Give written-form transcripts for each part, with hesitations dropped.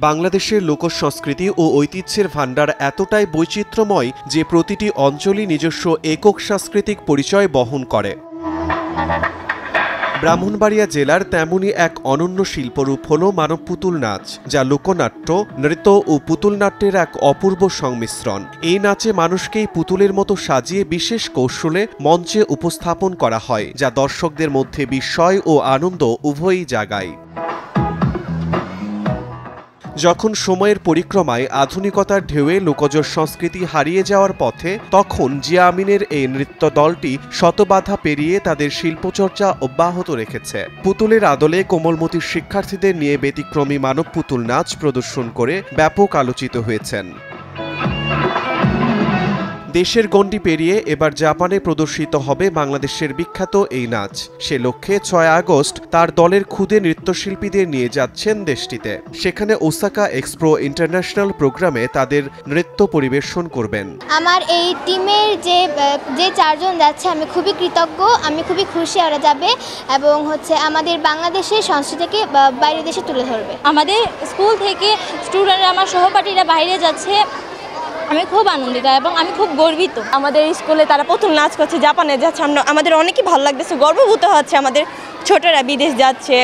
বাংলাদেশের লোকসংস্কৃতি ও ঐতিহ্যের ভাণ্ডার এতটাই বৈচিত্র্যময় যে প্রতিটি অঞ্চলই নিজস্ব একক সাংস্কৃতিক পরিচয় বহন করে। ব্রাহ্মণবাড়িয়া জেলার তেমনই এক অনন্য শিল্পরূপ হল মানব পুতুল নাচ, যা লোকনাট্য, নৃত্য ও পুতুল নাট্যের এক অপূর্ব সংমিশ্রণ। এই নাচে মানুষকেই পুতুলের মতো সাজিয়ে বিশেষ কৌশলে মঞ্চে উপস্থাপন করা হয়, যা দর্শকদের মধ্যে বিস্ময় ও আনন্দ উভয়ই জাগায়। যখন সময়ের পরিক্রমায় আধুনিকতার ঢেউয়ে লোকজ সংস্কৃতি হারিয়ে যাওয়ার পথে, তখন জিয়া আমিনের এই নৃত্য দলটি শতবাধা পেরিয়ে তাদের শিল্পচর্চা অব্যাহত রেখেছে। পুতুলের আদলে কোমলমতির শিক্ষার্থীদের নিয়ে ব্যতিক্রমী মানব পুতুল নাচ প্রদর্শন করে ব্যাপক আলোচিত হয়েছেন। দেশের গণ্ডি পেরিয়ে এবার জাপানে প্রদর্শিত হবে বাংলাদেশের বিখ্যাত এই নাচ। সে লক্ষ্যে 6 আগস্ট তার দলের ক্ষুদে নৃত্যশিল্পীদের নিয়ে যাচ্ছেন দেশটিতে। সেখানে ওসাকা এক্সপ্রো ইন্টারন্যাশনাল প্রোগ্রামে তাদের নৃত্য পরিবেশন করবেন। আমার এই টিমের যে 4 জন যাচ্ছে, আমি খুবই কৃতজ্ঞ, আমি খুবই খুশি ওরা যাবে এবং আমাদের বাংলাদেশের সংস্কৃতিকে বাইরে দেশে তুলে ধরবে। আমাদের স্কুল থেকে স্টুডেন্টরা, আমার সহপাঠীরা বাইরে যাচ্ছে, আমি খুব আনন্দিত এবং আমি খুব গর্বিত। আমাদের স্কুলে তারা পুতুল নাচ করছে, জাপানে যাচ্ছে, আমাদের অনেকই ভালো লাগতেছে, গর্ববোধ হচ্ছে। আমাদের ছোটরা বিদেশ যাচ্ছে,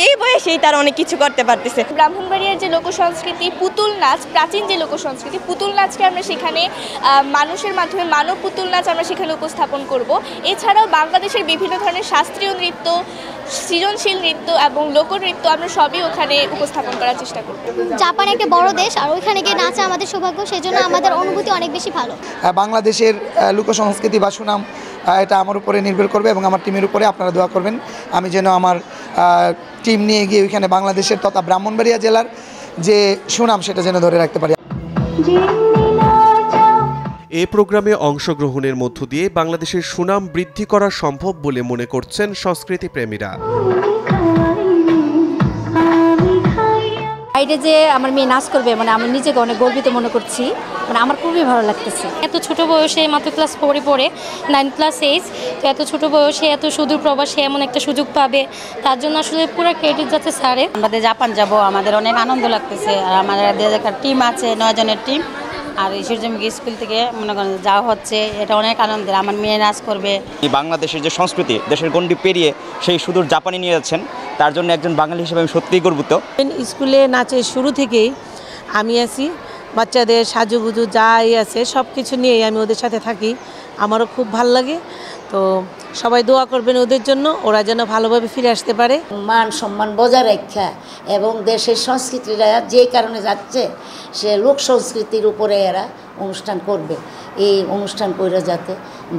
এই বয়সেই তারা অনেক কিছু করতে পারতেছে। ব্রাহ্মণবাড়িয়ার যে লোকসংস্কৃতি পুতুল নাচ, প্রাচীন যে লোকসংস্কৃতি পুতুল নাচকে আমরা সেখানে মানুষের মাধ্যমে মানব পুতুল নাচ আমরা সেখানে উপস্থাপন করব। এছাড়াও বাংলাদেশের বিভিন্ন ধরনের শাস্ত্রীয় নৃত্য, সৃজনশীল নৃত্য এবং লোকনৃত্য আমরা সবই ওখানে উপস্থাপন করার চেষ্টা করব। জাপান একটা বড় দেশ, আর ওইখানে গিয়ে নাচা আমাদের সৌভাগ্য, সেজন্য আমাদের অনুভূতি অনেক বেশি ভালো। বাংলাদেশের লোকসংস্কৃতি বা সুনাম এটা আমার উপরে নির্ভর করবে এবং আমার টিমের উপরে। আপনারা দোয়া করবেন আমি যেন আমার টিম নিয়ে গিয়ে ওইখানে বাংলাদেশের তথা ব্রাহ্মণবাড়িয়া জেলার যে সুনাম সেটা যেন ধরে রাখতে পারি। এ প্রোগ্রামে অংশগ্রহণের মধ্য দিয়ে বাংলাদেশের সুনাম বৃদ্ধি করা সম্ভব বলে মনে করছেন সংস্কৃতি প্রেমীরা। বাইরে যে আমার মেয়ে নাচ করবে, আমি নিজেকে অনেক গর্বিত মনে করছি, আমার খুবই ভালো লাগতেছে। এত ছোট বয়সে মাত্র ক্লাস 4 পড়ে, 9+ এজ, তো এত ছোট বয়সে এত সুদূর প্রবাসে এমন একটা সুযোগ পাবে, তার জন্য আসলে পুরো ক্রেডিট যাচ্ছে স্যারের। আমাদের জাপান যাব, আমাদের অনেক আনন্দ লাগতেছে। আর আমাদের একটা টিম আছে, 9 জনের টিম, আর এই সূর্যমুখী স্কুল থেকে মনে করেন যাওয়া হচ্ছে, এটা অনেক আনন্দের। আমার মেয়ে নাচ করবে। বাংলাদেশের যে সংস্কৃতি দেশের গণ্ডি পেরিয়ে সেই সুদূর জাপানে নিয়ে যাচ্ছেন, তার জন্য একজন বাঙালি হিসেবে আমি সত্যিই গর্বিত। স্কুলে নাচের শুরু থেকেই আমি আছি, বাচ্চাদের সাজুগুজু যাই আছে সব কিছু নিয়েই আমি ওদের সাথে থাকি, আমারও খুব ভালো লাগে। তো সবাই দোয়া করবেন ওদের জন্য, ওরা যেন ভালোভাবে ফিরে আসতে পারে। মান সম্মান বজায় রাখা এবং দেশের সংস্কৃতিরা যে কারণে যাচ্ছে সে লোক সংস্কৃতির উপরে এরা অনুষ্ঠান করবে। এই অনুষ্ঠান করে যাতে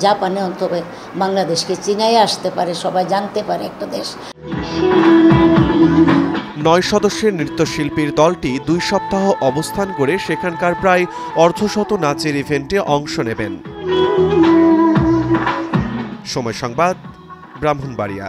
জাপানে অন্তত বাংলাদেশকে চিনাই আসতে পারে, সবাই জানতে পারে একটা দেশ। 9 সদস্যের নৃত্যশিল্পীর দলটি 2 সপ্তাহ অবস্থান করে সেখানকার প্রায় অর্ধশত নাচের ইভেন্টে অংশ নেবেন। সময় সংবাদ, ব্রাহ্মণবাড়িয়া।